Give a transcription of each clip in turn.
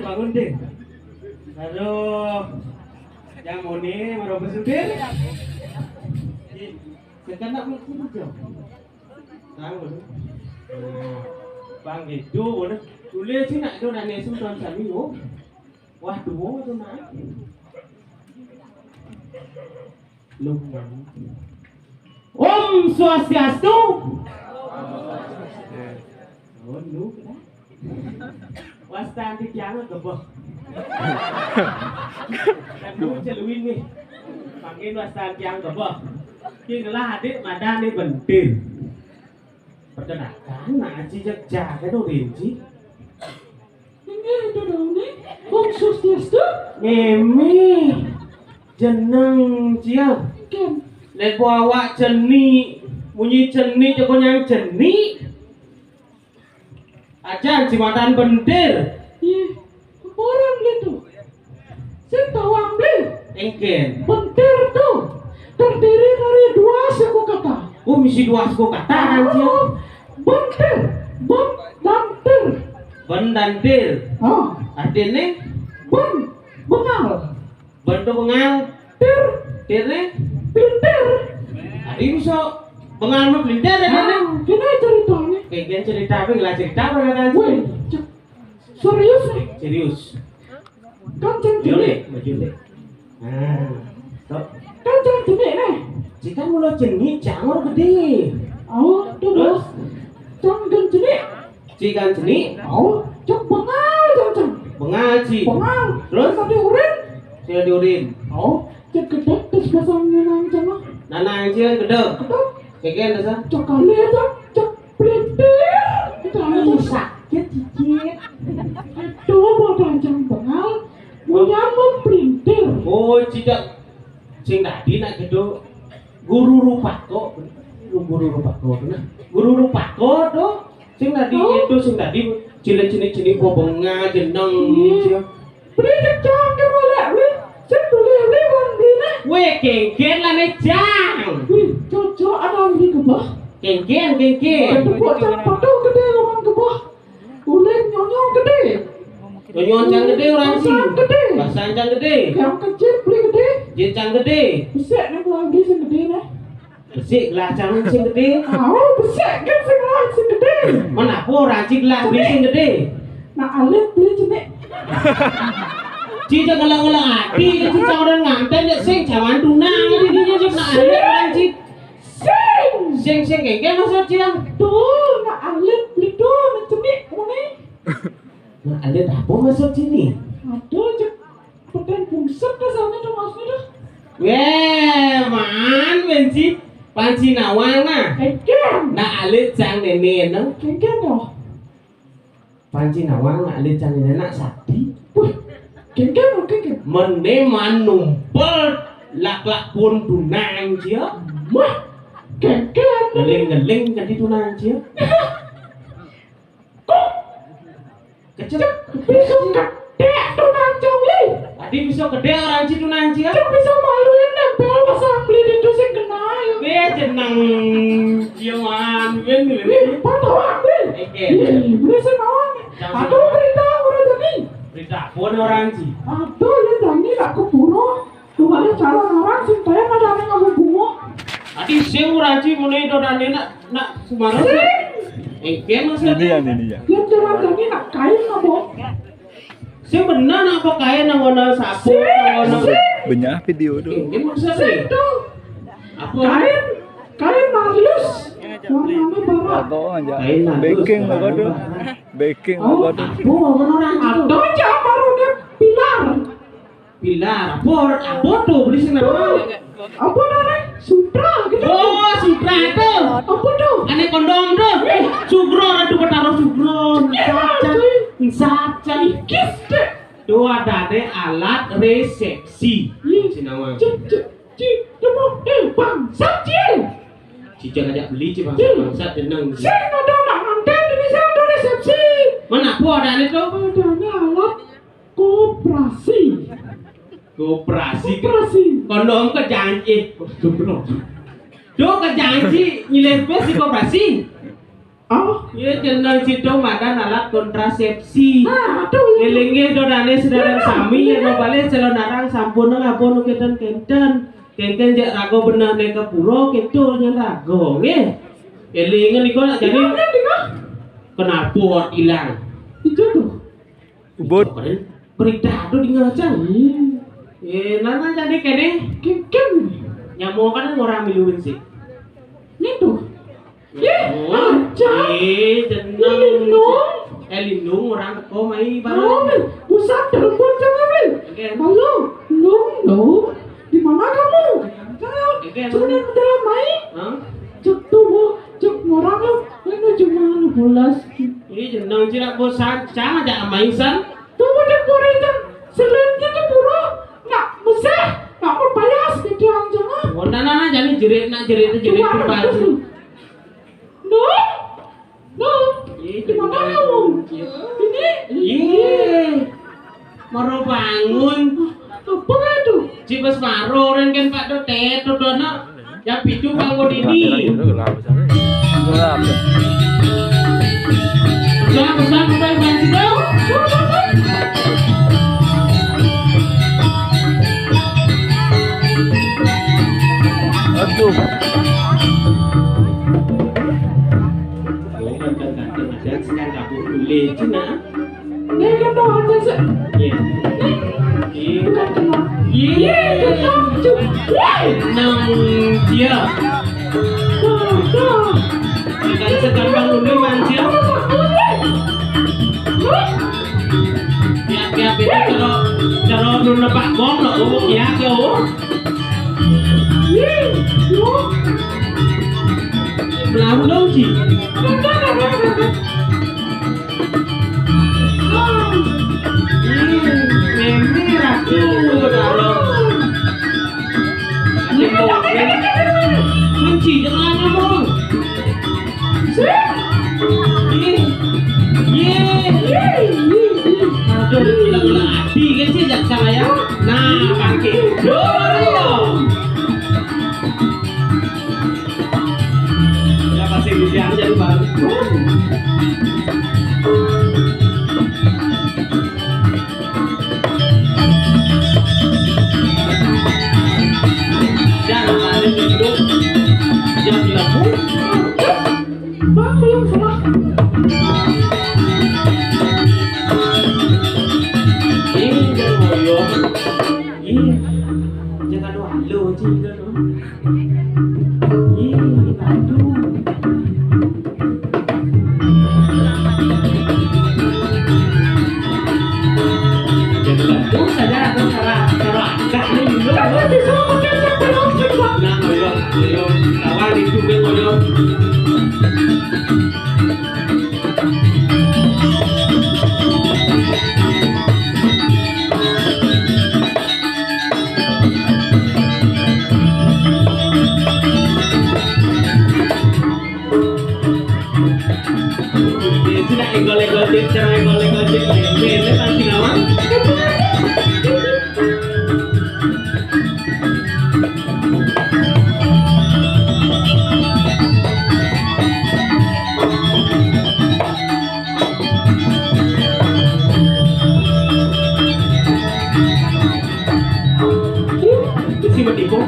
Bangun deh. Aduh, yang mau nih, mau bersudir. Sekarang aku jauh. Tahu bang itu, boleh sih nak itu nanya Sultan Samiu. Wah, dua tu nak. Lupa. Om Swastiastu. Oh, lupa. Wastan thì chán rồi cậu em đúng chơi Louis đi bằng cái wastan chán cậu khi nó là hạt đấy mà đang đi bẩn tiền và cho là cán là chi chắc trà cái đồ tiền chứ nghe tôi đâu đấy không sốt tiệt nghe mi chân nâng chưa để qua qua chân ni bunyi chân ni cho con nhang chân ni Ajan Jumatan Bendir. Iya, orang gitu. Saya tahu ambil. Engken. Bendir tuh terdiri dari dua suku kata. Oh, misi dua suku kata anjir. Bendir, dan tir. Ben dan tir. Oh, artinya bengal. Ben tuh bengal. Tir, Tirnya pelintir. Adi bisa bengal mah pelintir ya kan? Gini ceritanya. Kayak cerita apa? Gila cerita apa kan? Wih, serius nih. Serius. Kancing Jule, jenik. Jule. Stop. Kancing jenik nih. Jika mulai jenik, jangan gede. Oh, terus. Kancing jenik. Jika jenik, Oh, cak bengal, cak. bengal ci. Bengal. Terus? Tadi urin. Saya diurin. Oh, cak gede terus pasangnya nang sama. Nana aja gede. Betul. Kayak apa? Cak kali aja, cak pelintir. Itu aja Sakit cicit. itu mau kancing bengal, punya mau pelintir. Oh, tidak. Sing tadi nak gitu. Guru Rupako. Guru Rupako nah. Guru Rupako tuh. Sing tadi itu sing tadi cilik-cilik bengal jeneng. Beli cak ke boleh, beli. Cak beli bang Weh, kengken lah nih jang. Wih, cocok ada di kebah. Kengken. Ada buat cak patuh gede ngomong kebah. Boleh nyonyong gede. Nyonyong gede orang sih. Pasang gede. Pasang gede. Yang kecil beli gede. Jecang gede. Besek nih lagi sing gede nih. Besik gelas cang sing gede. Oh, besek kan sing gede. Mana po ranci gelas beli sing gede. Nah, alit beli jenik. Ci jangan ngelang hati, ci orang nganten ya sing jaman tunang di dia cip nak alit ranci. Sing kayak maksud cilang. Tuh, nah alit beli tuh, nah jenik ini. Nah alit apa maksud sini? Aduh, cek peten bungset dah sana tuh maksudnya dah. Weh, man benci panci nawang nah. Kengken. Nah alit cang nene no. Kengken dah. Panci nawang nah alit cang nene nak sakti. Wih, kengken. Mene manumpel lak pun tunang cia. Wah, kengken. Ngeling kan di tunang cia. Kecil. Bisa gede tuh nancong li. Tadi bisa gede orang ci tunang cia. Cek bisa maluin nempel pasang beli di tuh sing kenal. Weh jeneng ciuman ben Wih, pantau ambil. Oke. Beli senawang. Aduh, berita udah jadi. Berita pun orang ci. Aduh, ya Dani gak keburu. Tuh ada calon orang sih, saya nggak ada yang ngomong bungo. Tadi saya orang ci mulai do dorane nak Sumarang. Engke maksudnya. Ini ya. Yang jalan-jalan nak kain mabok. Sing bener nak pakai nang ngono sapu, nang ngono. Banyak video tuh. Engke maksudnya. Itu Apa? kain halus. Warnanya barat. Atau aja. Kain halus. Baking apa tuh? Baking apa tuh? Apa orang itu? Atau jamarnya pilar. Pilar, apa tuh beli sing nama? Apa namanya? Sutra gitu. Oh, Sutra itu. Apa tuh? Ane kondom tuh. Sugro itu bertaruh Sugro. Saca. Kis deh. Tuh ada deh alat resepsi. Si nama. Temu, bangsat cil. Cica ngajak beli cik bangsat jeneng. Saya ada nak nonton di sana ada resepsi. Mana apa ada itu? Adanya alat koperasi. Koperasi. Koperasi. Kondom ke janji. Sugro. Tuh ke janji nyileh si koperasi. Oh, Iya jeneng situ madan alat kontrasepsi. tuh. Elinge dodane sedherek sami ya balik celonarang sampun ngapun kenten-kenten. Kenten jak rago bener nek ke puro kitu nya rago nggih. Elinge niku nak jadi kenapa ilang. Itu tuh. Ubud. Berita tuh di ngacang. Nana jadi kene Kim. nyamuk kan orang miluin sih. Itu. Aja. Jeneng Lindung. Lindung orang teko mai Oh, bareng. pusat telepon jangan beli. Oke. Halo, Lung. Di mana kamu? Oke. Sudah udah main. Hah? Cek tuh, cek orang lo. Ini cuma 12. Ini jeneng cina bosan, cang aja amaisan. Tunggu deh korekan. Selain itu pura, nak besar, nak berbayas gitu jangan. Oh, nana jadi jerit berbaju. No, di mana kamu? Ini, Iya, mau bangun. apa itu? Cibes maro ren kan Pak Dotet, dodona. Ya pitu bangun ini. Besar udah banci dong. Aduh. Sedang kabur boleh cina. Ini kan doang aja. Iya. Iya. Bukan kenal. Iya. Enam dia. Ikan segampang dulu mancia. Tiap-tiap itu kalau dulu nepak bom lo, ya kau. Belum dong sih. Ini ragu kalau kunci jangan ngomong. Aduh, gila-gila hati kan sih jak saya. Nah, pakai dulu. Ya pasti dia jadi baru. Jangan ada hidup yang lembu. Bang, belum sama. Jangan moyo. Jangan doa lo juga no. Aduh. Jadi lembu saja atau cara agak nih dulu. Kamu bisa pakai sepeda juga. Nah, moyo, awal itu kan moyo. Tidak egol-egol cara egol-egol ini pasti lawan. Si bertipu.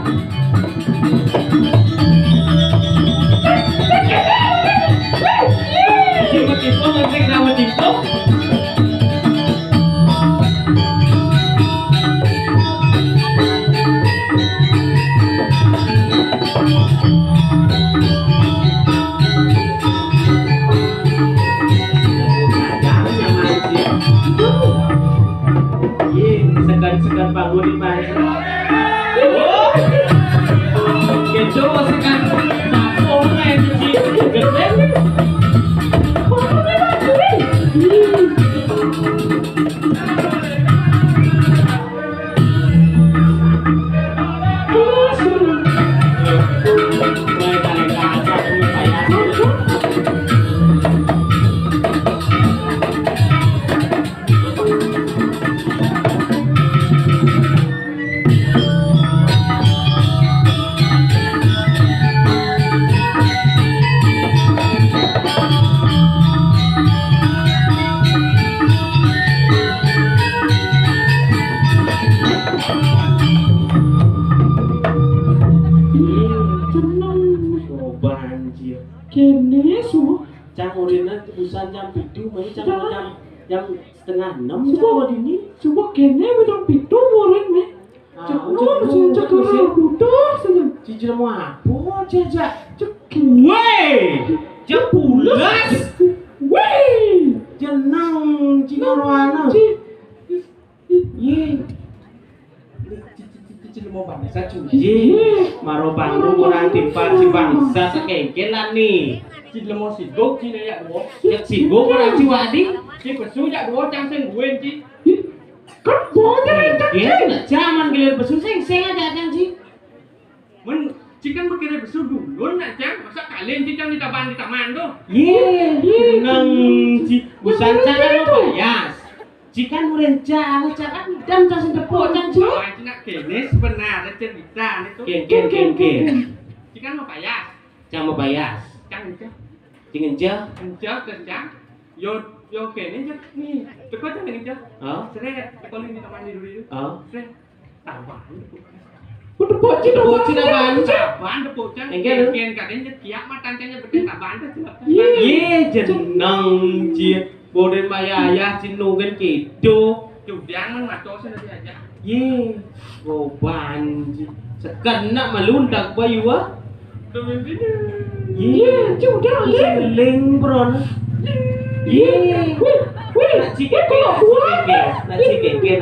Ci. Kene su. Cang urina busan jam 7 mai jam jam setengah 6 Coba jam ini. Coba kene bedang pitu moren me. Cakno sejak kara butuh saja. Cici mau apa aja? Cek. Weh, jam pulas. Weh. Jenang Cina Roana. Ye. Cici mau bangsa cuci. Maro bangun orang timpal si bangsa sekengkelan nih. Chị là một xịt gốc chị này ạ bố. Yang si go orang si wadi. Chị phải xuống dạ bố trang sen quên chị. Kan boleh Ye, nak zaman gelir besu seng aja jang Ci. Mình chị kan berkira besar dulu nak cang. Masa kalian chị cang di taman tuh. Ye, nang Ci busan cara lo payas. Jika murencana jangan dan tas depo jang Ci. Rồi chị nak kene sebenarnya trên bisa itu. Ken. Chị kan mau payas. Cang mau payas. Cang itu. Cingin ja. Kencang. Yo kene aja nih. Teko cang kencang. Oh. Seret, teko di taman dulu itu. Oh. Seret. Tawan. Udah bocil Depo Cina ban. Taban depo cang. Engke. Kian kadang jet kiak matan cangnya berdeng taban tuh. Ye, jenang Ci. Boden mayaya cinungen kido. Chủ giang mình mặt cho xin đi aja. Ye, goban Ci. Sekena malundak bayu ah. Tuh ini. Ye, sudah lihat. ling bron. Ye. Wih, Nak ci keke. Nak ci keke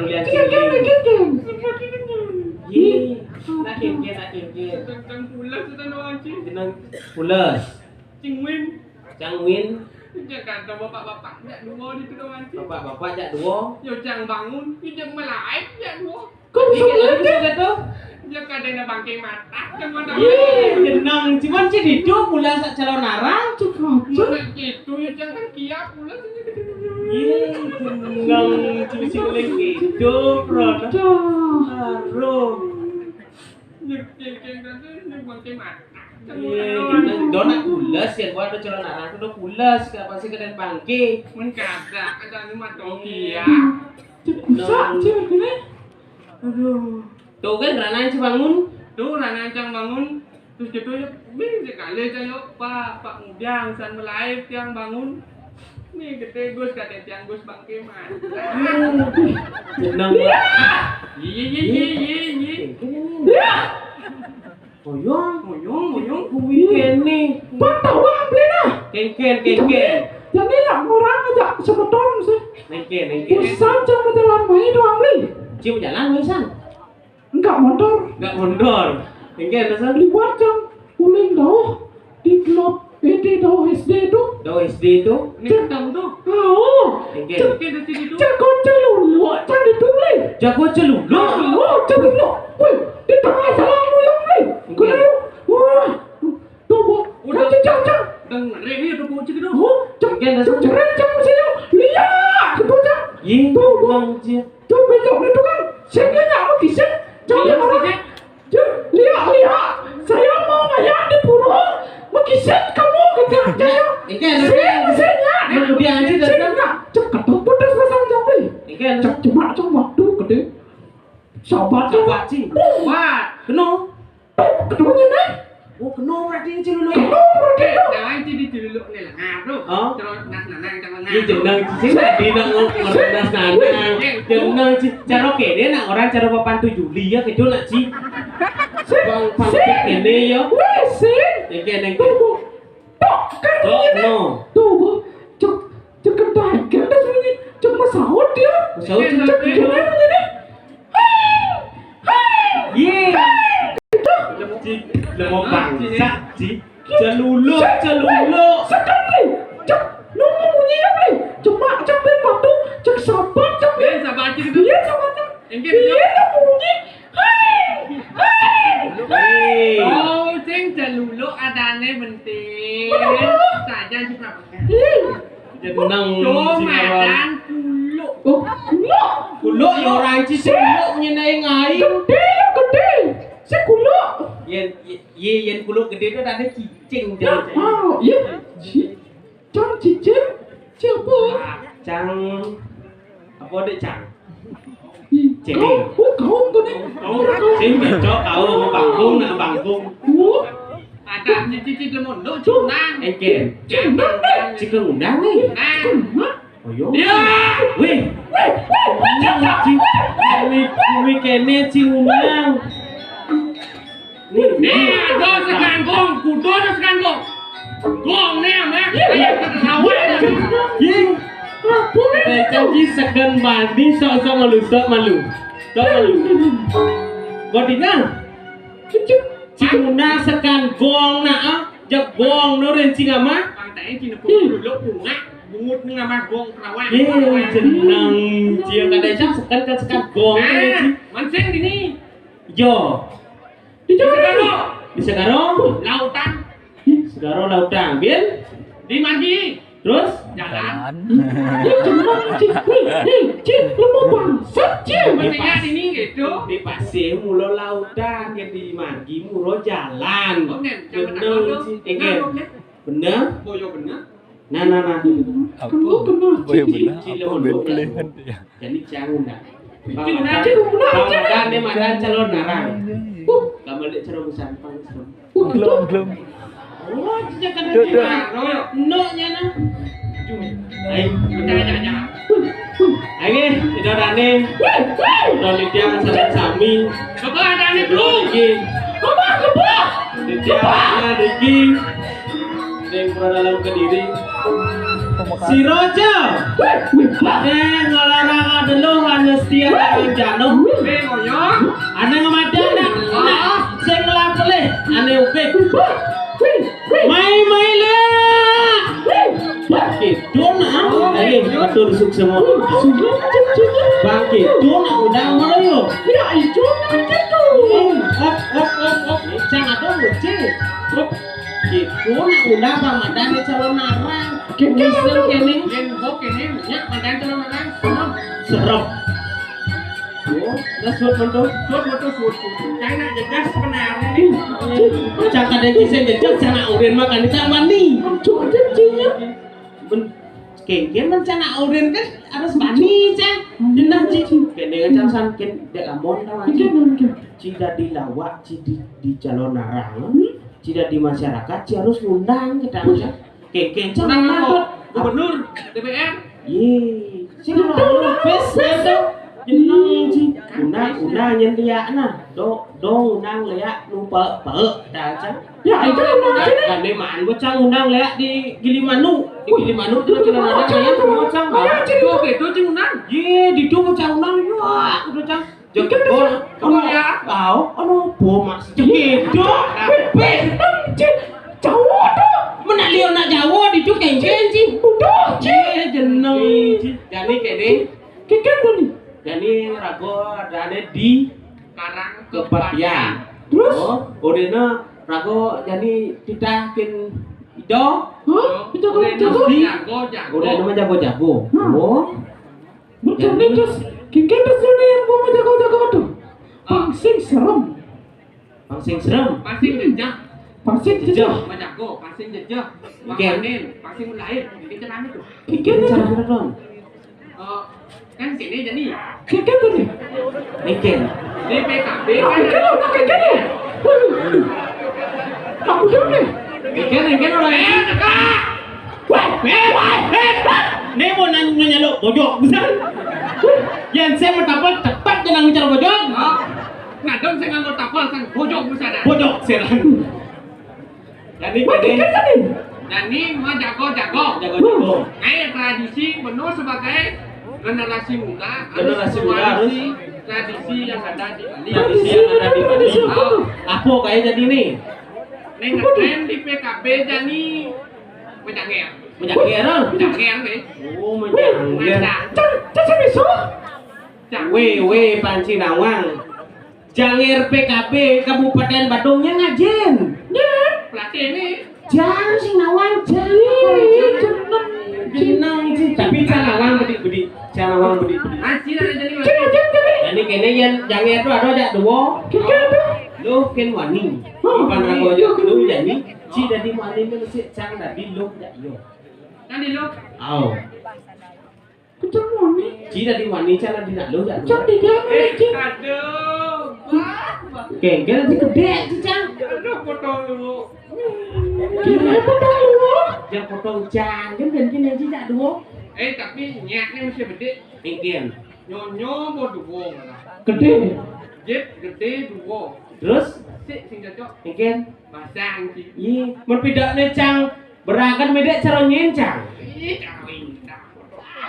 lihat ci. Ye. Nak keke. Tentang pulas kita doang sih. Jenang pulas. Cingwin. Cangwin. Jangan kata bapak-bapak jak dua di tu doang sih. Bapak-bapak jak dua. Yo jangan bangun, jangan melai jak dua. kau bisa Lagi lihat. juga tuh. Jangan kadang nak bangkai mata, jangan mata. Ye, jenang cuman ci dido pulas sak calon narang. Cekak. Mana gitu ya jangan kiap pulas. Ye, jenang ci ling kido bron. Dah. Aduh. Jangan jangan bangkai mata. Ye, donat pulas ya gua ada calon narang tuh pulas kapan sih keden bangke. Menkada ada ni mata kia. Cekak cewek kene. Aduh. Tuh kan Ranan ci bangun. Tuh rana cang bangun. Terus gitu ya, sekali aja yo pak Mudiang san melai tiang bangun. Nih gede gus kata tiang gus bangke mata. Jenang. Ye. Moyong kuwi kene. Patah wah beli nah. Kengken. Jadi yang orang aja sebeton sih. Nengken. Usah jangan jalan main doang beli. Ci mau jalan wis san. Enggak motor. Enggak mondor. Nengken san. Liwat jam uling dah di klub PD dah SD tu. Do SD itu. Ini ketemu tuh. Nengken. Oke dari sini tuh. Cakap celulu, cak ditulis. Jago celulu. Cak dulu. Wih, di tengah jalan yang beli. Kau wah, tuh udah cak. Dan ini udah bocor gitu. Cerai jam sini. Lihat, ketujuh. Ye, bang Ci. Tuh besok itu kan, saya nggak mau kisah. Jangan orang. Lihat, saya mau ngajak di pura. Mau kisah kamu kita saya. Nengken. Saya. Kemudian Ci datang. Cak ketuk pedas pasang jam beli. Nengken. Cak coba tuh gede. Sahabat Coba Ci. Wah, Keno. ketuanya nih. Oh, keno berarti celulu. jangan jadi dulu nih lah ngaruh. Oh. Terus nanang jangan Ye jenang Ci tadi nak ngerendas nanang. Jenang Ci. Cara kene nak orang cara papan 7 Juli ya kedo nak Ci. Bang pangkit kene yo. Wih, sih. Nengken. Tuh, Tok no. tuh, cak kedai, kita sini, cak masaut dia. Masaut dia. Cak kene begini. Ye. Ci lemo bangsa Ci. Celulu. Sekali, cak nunggu bunyi apa nih? Cuma cak beli batu, cak sabar, cak beli. sabar aja gitu. Iya sabar, cak. Engke Iya nunggu bunyi. Hey. Oh, ceng celulu adane benting. Saja sih berapa? Jenang Cuma Ci kawan. dan kulo. Oh, kulo. Kulo ya orang Ci celulu nyenai ngai. Gede. Si kulo. Yen kulo gede itu ada cicing Ya, jangan. iya. Cang cicing. Siapa? Cang apa dek cang? Kau nih. Sing beco kau mau bangkung nak bangkung. Ada cici lemon lo cunang. Eken. Cemang. Cik ngundang nih. Nah. Oh yo. Dia. Wih. Wih kene cik ngundang. Nih, do sekarang gong, kudo do sekarang gong. Gong nih, mah. Ayo kita lawan. Ying. Janji segan mandi sok-sok malu. Sok malu. Godingan. Cik ngundang sekan gong nak. Jak gong no ren cing ama. Bang teh cina pun lo bunga. Bungut nih sama gong kerawan. Jeneng cia kada jam sekan gong ren. Mancing di ni. Yo. Di Segaro. Di Segaro. Lautan. Segaro lautan. Bien. Di Margi. Terus Jalan. Mancingnya di ni gitu. di pasir mulo lautan ke di Margi mulo jalan. Bener sih. Bener. Boyo bener. Nah. Apa? Oh ya benar. Apa beli-belian dia? Jadi jangan dah. Bang dia madan calon narang. Kamu lihat cara besar pang. Belum. Oh, jangan Duh. ada. No nya na. Ayo, Jangan. ayo, tidak ada. Kalau dia masalah sami. Coba ada ni belum. Dia ada Riki. Dia pernah dalam Kediri. Si Rojo. Dia olahraga dulu hanya setia dengan Jano. Boyo. Ada ngamadan nak. Saya ngelapeleh. Ane oke. Mai lah. Itu nak. Ayo betul suk semua. Bangkit. Itu nak udang melayu. Op. Jangan ada bocil. Itu nak udang Ramadan di calon narang. Misal kene. Yen hok ini nyak madan calon orang. Serap. Oh, dah suat bentuk. Suat betul suat. Jangan nak jejas benar ni. Cakap ada kisah jejak sana urin makan di taman ni. Kengken mencana urin kan harus mani cang. Jenah cici. Kene kan san ken dek amon tahu aja. Cida di lawak, di calon narang, cida di masyarakat, ci harus ngundang kita aja. Kengken cang Undang apa? apa? Gubernur DPR. Ye, sing lupes itu. Jeneng ci. Undang nyen liak na. Do undang liak lupa dah cang. Kan di mana bocang undang lihat di Gilimanuk terus jalan ada saya semua bocang Itu gitu cing undang. ye di tu bocang undang wah bocang joget bol Kamu ya. tahu bo mas joget mana lihat nak Jawa di tu kengken sih ye jeneng jadi kene jadi rago ada di Karang Kepatian terus orangnya rago jadi tidak kin ido Jago. udah nama jago oh pangsing serem Pasing jejak. jejak Majago. Pasing jejak. Oke. Makanin. Pasing lahir. Kita kan itu. ini cara kita dong Kan sini jadi. ikan Di PKB kan. ikan orang ini mau nanya lo bojok besar yang saya mentapal tepat dengan bicara bojok Ngadong saya nganggo tapal sang bojok busana. bojok serang jadi Jadi mah jago. jago Kayak tradisi penuh sebagai generasi muda Generasi muda tradisi yang ada di Bali. tradisi yang ada di Bali apa kayak jadi nih Neng ngetren di PKB jadi menjanger menjaga nih. oh menjaga we panci nawang Janger PKB Kabupaten Badungnya ngajen Pelatih nih. jangan sih nawang jeneng sih tapi jangan bedi Aci ada jadi. jadi kene yang Janger itu ada dua lo ken wani bukan aku aja dulu jadi ci dari wani mesti cang dari lo dak yo Kan di lo. au ci dari wani cang dari nak lo dak Aduh. Wah. Kengkel aja gede cicang. Aduh, potong dulu. Gimana potong lu? Jangan potong cang, kan kene cicak dua. Tapi nyaknya mesti gede. Kengkel. Nyonyo mau dua malah. Gede. Jet gede dua. Terus Sing cocok kengkel. pasang sih. Iya, mun pidakne cang berangkat medek cara nyencang. Ih, kawin.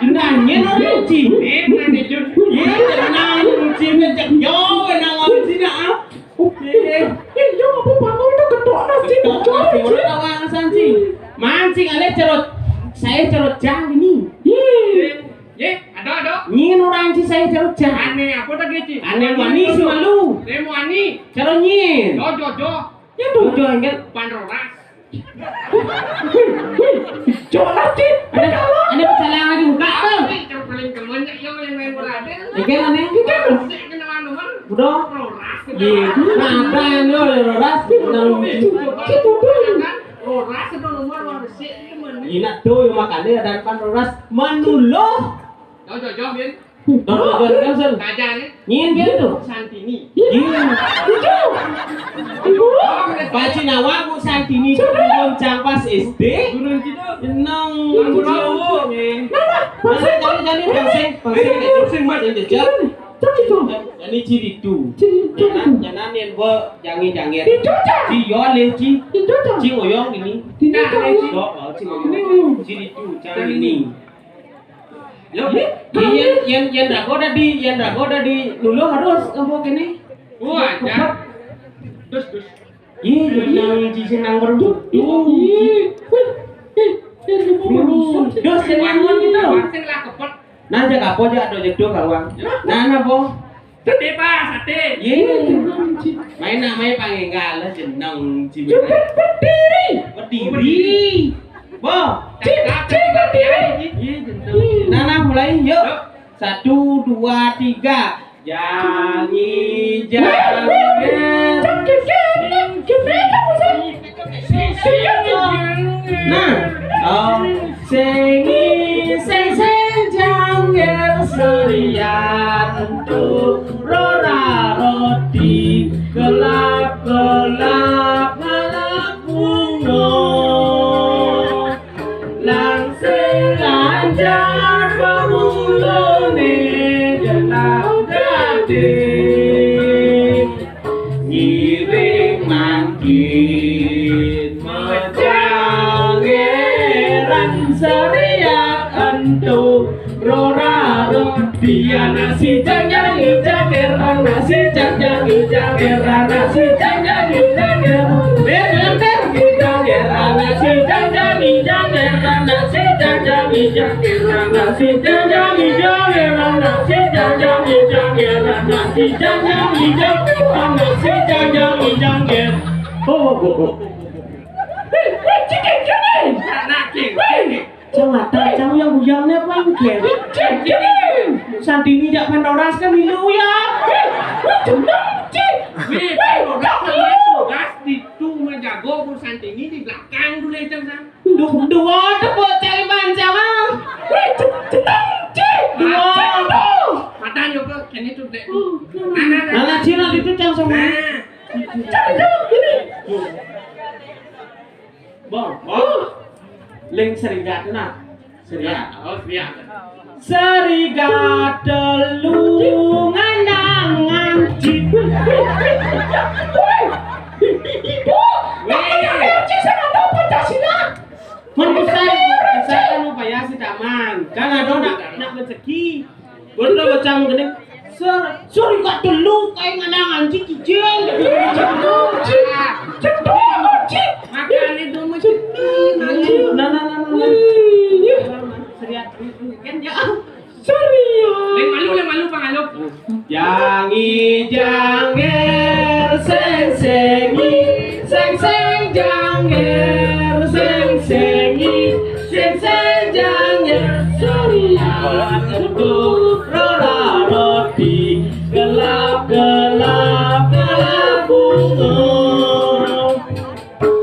Nanya nang ci. Nanya jun. Iya, nang ci ngejak yo nang ci na. Iya, apa bangun itu ketok nasi Ketok nasi ora tawang sanci. Mancing ale cerot. Saya cerot jang ini. Ada. Nyin orang ci saya cerot jang. Aneh apa tak geci? Aneh wani si malu. Demo ani. Cara nyin. Jo. Ya dojo engel. Panroras. Jolas sih. Ada pecalang di muka tuh. Yang paling kemenyak yang main bola ada. Engel aneh. Sik kena mana-mana. Udah. Roras. Gitu. Nah, yo ras nang Roras itu nomor mana sik teman. Ina tuh yang makannya ada depan ras manuluh. Jo bien. Dojo cancel. Kajan Nyin gitu. Santini. Iya. Ibu. Baci nawa Bu Santini itu belum campas SD. Gurun gitu. Nang pulau. Jadi pangsing mas yang jejak. Ini ciri tu. Jangan yang buat jangan. Ci yo leci. Ci oyong ini. Ciri tu cari ini. Yang ragoda di dulu harus apa kene? Wah, ya. Dus. Iya, yang ci senang berbut. Dos senang gitu. Sing lah kepet. Nah, jaga apa aja ada jek do kawang. Nah, napa? Sate Pak, sate. Iya. Main pangenggal lah jeneng ci. Berdiri. Bo. Nah, mulai yuk. 1, 2, 3. Jangi jangan. Nah, seng jangan serian untuk rora roti gelap malam bunga langsing lancar pemulone gelap gading ngiring mangkin mejangeran seriak entuk rora rotian nasi jangan janger nasi jangan janger nasi jangan janger nasi jangan janger nasi jangan janger nasi jangan janger nasi jangan janger nasi jangan janger nasi jangan janger oh Jangan tahu yang buyangnya apa yang Santini jak Pandoras kan milu ya. Pandoras itu menjago Bu Santini di belakang dulu itu kan. Dua tepuk cari bancawan. Dua. Mata juga kini tuh dek. Anak Cina itu cang sama. Bong. Link serigat na. Serigat. Oh, siap. Serigat telungan nangan cip. Saya kan upaya si taman. Kan ada nak rezeki. Boleh baca gini. Serigat telung kayak nganangan cip cicing. Makan itu macam nah. Seriat kan ya. Le malu pangalop. Jangi janger seng janger seng janger seriat untuk rola roti gelap bunga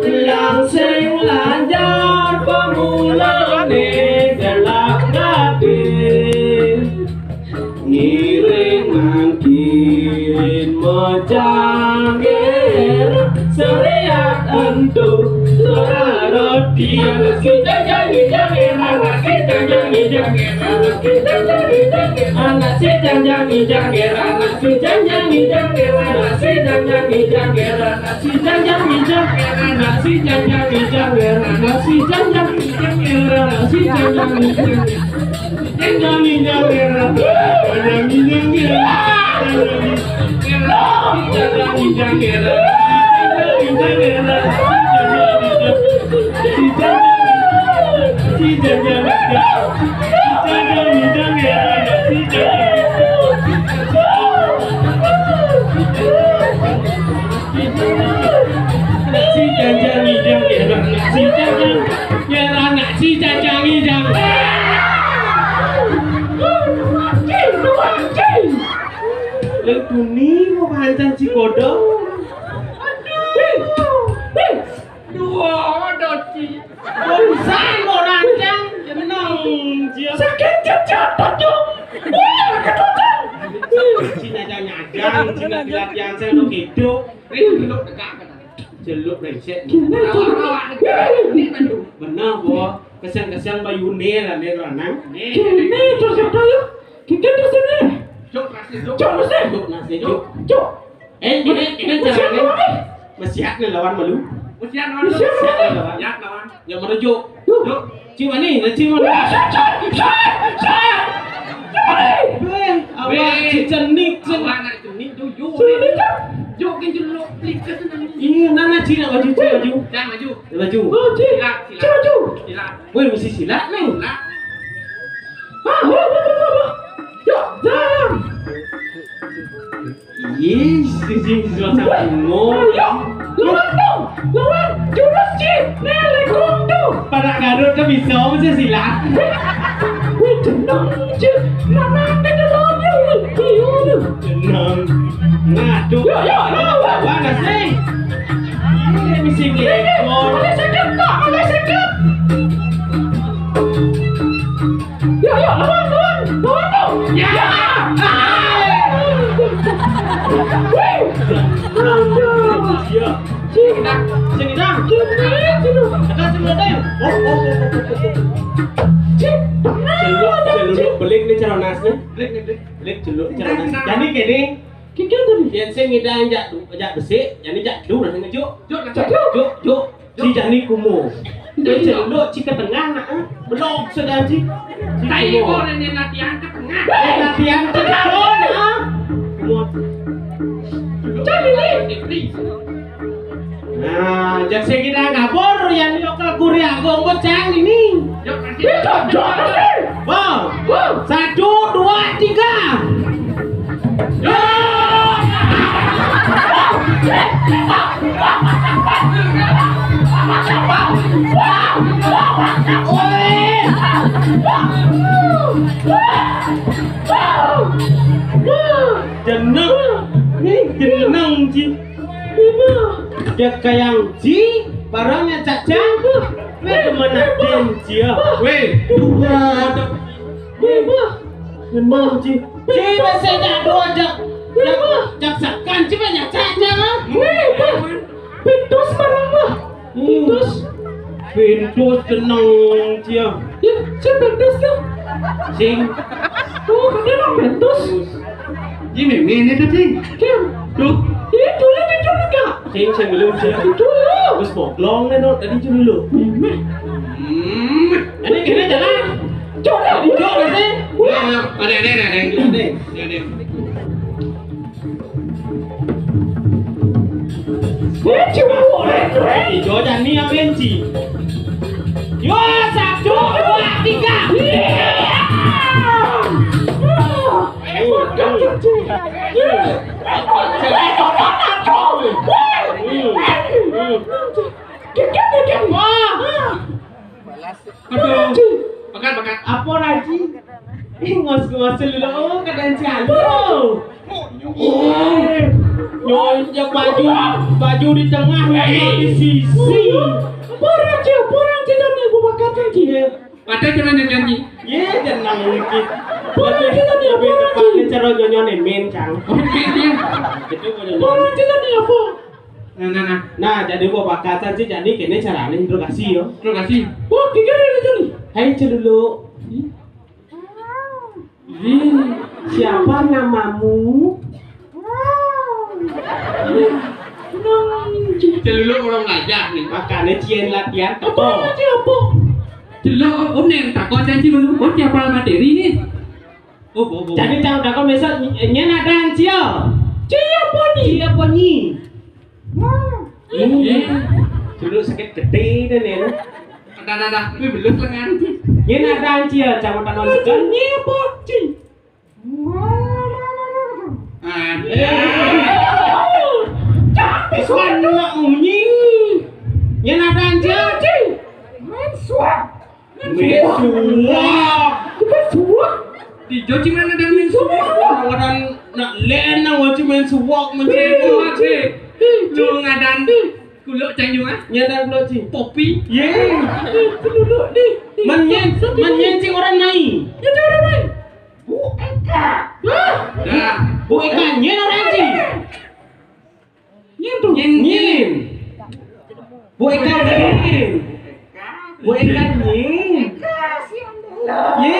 langsing lanjar pemulane gelap gading ngiring mangkin mojang nasi janjang hijang era, nasi janjang hijang era, nasi janjang hijang era, nasi janjang hijang era, nasi janjang hijang era, nasi janjang hijang era, nasi janjang hijang era, nasi janjang hijang era, nasi janjang hijang era, nasi janjang hijang era. Jangan hijau merah, jangan hijau merah, jangan hijau merah, Lagu ni mau pancen si kodok. Dua doci. Bonsai mau rancang, jeneng dia. Sakit jatuh tuh. Cina jangan nyadang, Cina latihan saya lo hidup. Ini duduk tegak kan. Celuk reset. Ini Benar boh, kesian bayune lah dia lanang. terus yuk. Kita di sini. Cuk nasi cuk. Cuk nasi. Cuk nasi cuk. Cuk. Ini jalannya masih nih lawan malu. Usian lawan. Siap lawan. Ya lawan. Yang mana cuk? Cuk. Cuma nih, cuma nih. Awak cenik Awak nak jenik tu yuk. Yuk kan jeluk klik ke sana. Iya, nana Cina baju. Jangan maju. Baju. Silat. Silat. Woi, mesti silat nih. Silat. Yes, sing suasana umum. Lawan jurus Cip, Nele Kundu. Pada Garut kan bisa mesti silat. Tenang Cip, mana ada lawan yuk. Tenang. Ngadu. Mana sih? Ini mesti ngekor. Boleh sekejap tak? Boleh sekejap. Lawan tu. Ya. Sini dah. Ada cuma dah. Celuk belik ni cara nasnya. Belik celuk cara nas. Jadi kini yang saya ngidang jak besi, jadi jak dulu dah ngejuk. Juk. Si jani kumu. Dia celuk ci ke tengah nak. Belok sedang ci. Tai boleh ni latihan ke tengah. Latihan ke tengah. Jadi Nah, jak saya kita ngabur yang lokal kuria gonggot cang ini. Yuk kasih. Wow. 1, 2, 3. Jeneng ji. Dia kayang ji, barangnya caca. Weh kemana den dia? Weh, jeneng ji. Ji masih tak dua jak sakan ji banyak caca kan? Pintus barang mah. Pintus jeneng dia. Ya, si Pintus tu. Sing. Kenapa Pintus? Ji memang tu sih. Tuh. Itu juga. Sing belum dia. Dulu. Terus boklong nih dong, tadi dulu. Ini kena jalan. Jadi jok sih. Ada. Cuma boleh. Ijo dan ni yang benci. Yo 1, 2, 3. Aduh, bakat. Apa lagi? Ngos dulu. Oh, kadang jalo. Nyonjak baju di tengah, di sisi. Porang tidak nih buat kacang dia. Ada jangan nyanyi. Ye, jangan lagi. Porang tidak nih Lebih tepatnya cara nyonyonin main cang. Dia. Itu Porang tidak nih apa? Nah, jadi gua bakal sih jadi kene caranya interogasi yo. Terima kasih. Oh, tiga ada jadi. Hai Celulu, siapa namamu? Celulu orang belajar nih. Makanya cien latihan Apa teko. nanti apa? Celulu om neng takon janji dulu. Oh tiap materi nih. Oh bobo. Jadi tahu dah kau besok nyena dan cio. Siapa nih? Cio ponyi. Iya. Celulu sakit gede dan ya. Dah. Wih belum lengan. Nyena dan cio, campur tangan sekan. Ini apa? Ci. Capek suara unyi. Nyena dan cio. Mensua. Mesua. Di Joci mana dan min semua. Orang-orang nak len nak wajib main suwak mencari. Lu ngadan kuluk canjung ah. Nyena belum ci. Popi. Ye. Duduk nih. Menyen cing orang naik. Ya orang lain. Dah. Bu Eka nyen orang cing. Nyentuh. Nyen. Bu Eka nyen. Bu Eka nyen. Ye.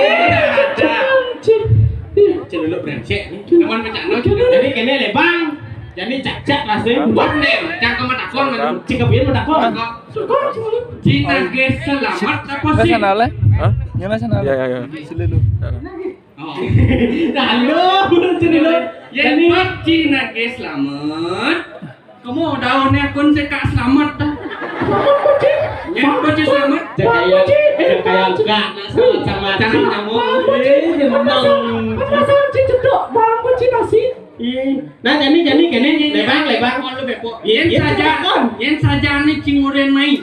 Celuluk brengsek ni. Kawan pecah no. Jadi kene lebang. Jadi cak-cak rasanya. Buat deh. Jangan kau takon kan. Cik kebian menakon. Cina ge selamat apa Nggak sih? sana le? Hah? Nggak sana le? Ya. Sila lu. Oh. Dah lu, celuluk. Yang buat Cina ge selamat. Kamu udah nih kon seka selamat dah. Yang kunci selamat. Kayak enggak sama Jangan kamu. Dia menang. Masa Ci cedok bang kunci nasi? Nah jadi kene lebang. Kalau bepo. Iya, Yang saja nih cinguren mai.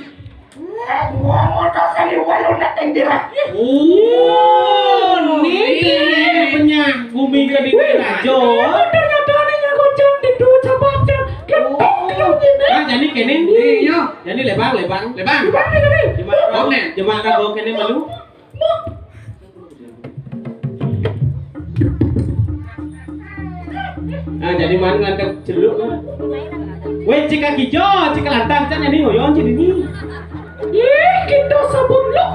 Oh, ini punya bumi ke di rajo. Ternyata nih kucing di dua cabangnya. Nah jadi kene. Iya. Jadi lebang. Lebang. Jemaah kau kene malu. Nah jadi mana lantak celuk kan? Weh cika kijo, cika lantak kan ini ngoyon jadi ini. Kita sabun lo.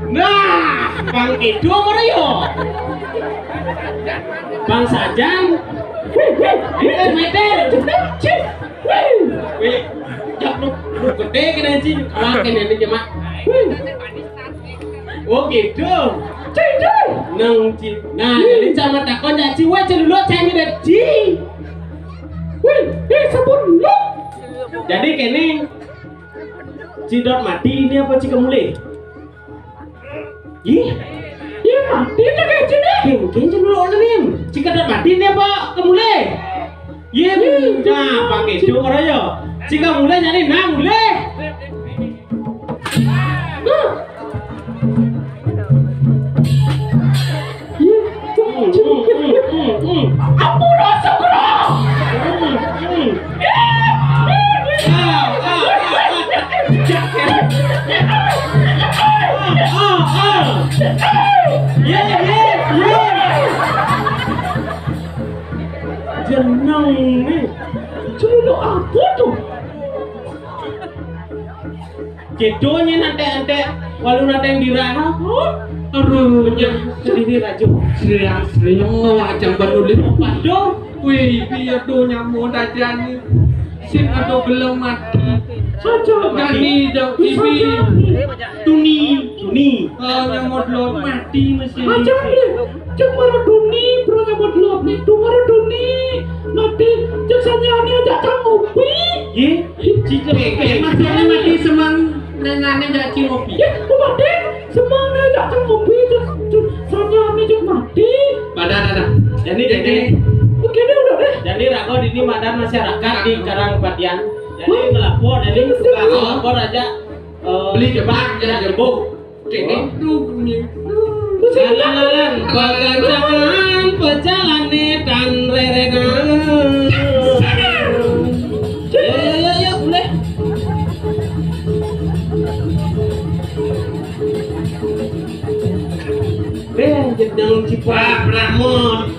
Nah, bang itu merayo. Bang Sajang. Meter. Weh, jak lu gede kena anjing. Kalau kene ini jemaah. Oh gitu. Nang ci. Nah, jadi sama takon jadi weh celuluk cengit jadi. Sabun lo. Jadi kene Cidot mati ini apa cika mulai? Ih, Mati tak kayak sini. mungkin dulu orang ni. Cika dot mati ini apa kemulai? Iya, nah pakai itu orang yo. Cika mulai jadi nah mulai. Ampun rasa kerah. Jenang ni. Celuluk apa tu? Kedonya nanti walau nanti yang dirah. Aduh, sedih raju. Seriang macam penulis. Aduh, Wih, biar tuh nyamuk aja nih. Sin atau belum mati. Saja. Jadi jauh TV. Tuni. Nyamuk belum mati mesin. Macam ni. Cek maradoni, bro nyamot lop ni. Tu maradoni. Mati. Cek sanyani aja cang ngopi. Ye, cika Masih mati semang nengannya jadi ngopi. Mati. Semuanya aja cang ngopi. Cek sanyani cek mati. Pada. Jadi Begini udah deh. Jadi rago di madan masyarakat di Karangbadian. Jadi ngelapor, jadi suka ngelapor aja Beli jebak ya jebuk. Kene tuh bunyi. Lalang pegangan pejalane dan rerengan. Ya boleh. Jedang cipa Brahmon.